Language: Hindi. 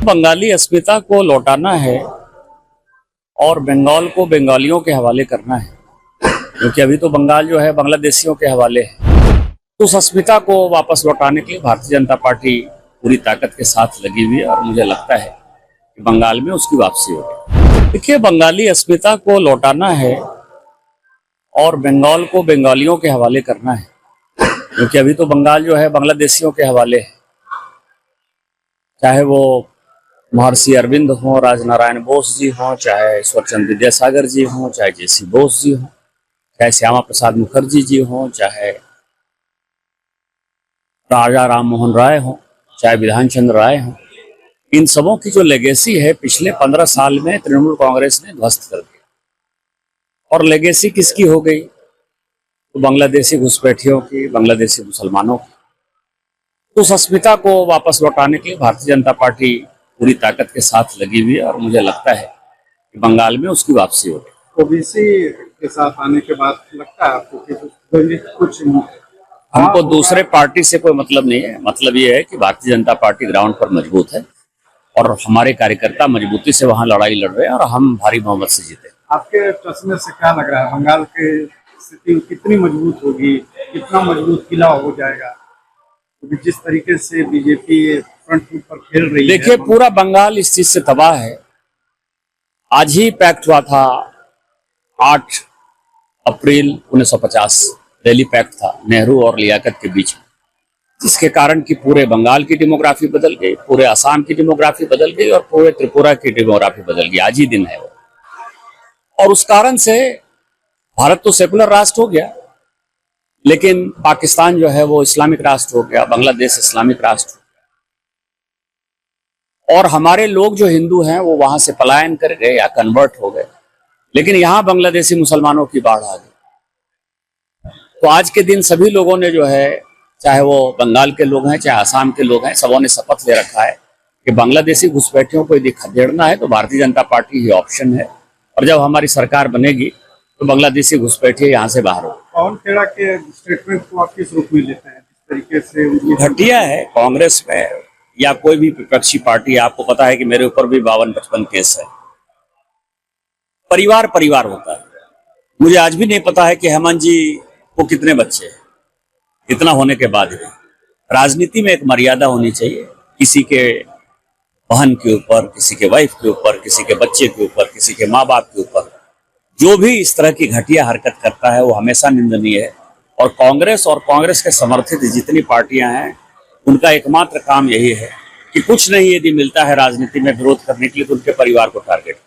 बंगाली अस्मिता को लौटाना है और बंगाल को बंगालियों के हवाले करना है, क्योंकि अभी तो बंगाल जो है बांग्लादेशियों के हवाले है। तो उस अस्मिता को वापस लौटाने के लिए भारतीय जनता पार्टी पूरी ताकत के साथ लगी हुई है और मुझे लगता है कि बंगाल में उसकी वापसी होगी। देखिए, बंगाली अस्मिता को लौटाना है और बंगाल को बंगालियों के हवाले करना है, क्योंकि अभी तो बंगाल जो है बांग्लादेशियों के हवाले है। चाहे वो महर्षि अरविंद हों, राजनारायण बोस जी हों, चाहे ईश्वरचंद्र विद्यासागर जी हों, चाहे जेसी बोस जी हों, चाहे श्यामा प्रसाद मुखर्जी जी हों, चाहे राजा राम मोहन राय हों, चाहे विधान चंद्र राय हों, इन सबों की जो लेगेसी है पिछले 15 साल में तृणमूल कांग्रेस ने ध्वस्त कर दिया। और लेगेसी किसकी हो गई? तो बांग्लादेशी घुसपैठियों की, बांग्लादेशी मुसलमानों की। तो उस अस्मिता को वापस लौटाने के लिए भारतीय जनता पार्टी पूरी ताकत के साथ लगी हुई है और मुझे लगता है कि बंगाल में उसकी वापसी होगी। ओबीसी के साथ आने के बाद लगता है आपको कि कुछ हमको दूसरे पार्टी से कोई मतलब नहीं है। मतलब ये है कि भारतीय जनता पार्टी ग्राउंड पर मजबूत है और हमारे कार्यकर्ता मजबूती से वहां लड़ाई लड़ रहे हैं और हम भारी बहुमत से जीते। आपके चश्मे से क्या लग रहा है, बंगाल की स्थिति कितनी मजबूत होगी, कितना मजबूत किला हो जाएगा? जिस तरीके से बीजेपी फ्रंट फुट पर खेल रही है। देखिए, पूरा बंगाल इस चीज से तबाह है। आज ही पैक्ट हुआ था 8 अप्रैल 1950 दिल्ली पैक्ट था नेहरू और लियाकत के बीच में, जिसके कारण कि पूरे बंगाल की डेमोग्राफी बदल गई, पूरे असम की डेमोग्राफी बदल गई और पूरे त्रिपुरा की डेमोग्राफी बदल गई। आज ही दिन है वो। और उस कारण से भारत तो सेकुलर राष्ट्र हो गया, लेकिन पाकिस्तान जो है वो इस्लामिक राष्ट्र हो गया, बांग्लादेश इस्लामिक राष्ट्र। और हमारे लोग जो हिंदू हैं वो वहां से पलायन कर गए या कन्वर्ट हो गए, लेकिन यहां बांग्लादेशी मुसलमानों की बाढ़ आ गई। तो आज के दिन सभी लोगों ने जो है, चाहे वो बंगाल के लोग हैं चाहे आसाम के लोग हैं, सबों ने शपथ ले रखा है कि बांग्लादेशी घुसपैठियों को यदि खदेड़ना है तो भारतीय जनता पार्टी ही ऑप्शन है। और जब हमारी सरकार बनेगी तो बांग्लादेशी घुसपैठिए यहाँ से बाहर हो। पवन खेड़ा के स्टेटमेंट को आप किस रूप में लेते हैं? जिस तरीके से घटिया है कांग्रेस में या कोई भी विपक्षी पार्टी। आपको पता है कि मेरे ऊपर भी 52-55 केस है। परिवार परिवार होता है। मुझे आज भी नहीं पता है कि हेमंत जी को कितने बच्चे हैं। इतना होने के बाद भी राजनीति में एक मर्यादा होनी चाहिए। किसी के बहन के ऊपर, किसी के वाइफ के ऊपर, किसी के बच्चे के ऊपर, किसी के माँ बाप के ऊपर जो भी इस तरह की घटिया हरकत करता है वो हमेशा निंदनीय है। और कांग्रेस के समर्थित जितनी पार्टियां हैं उनका एकमात्र काम यही है कि कुछ नहीं यदि मिलता है राजनीति में विरोध करने के लिए तो उनके परिवार को टारगेट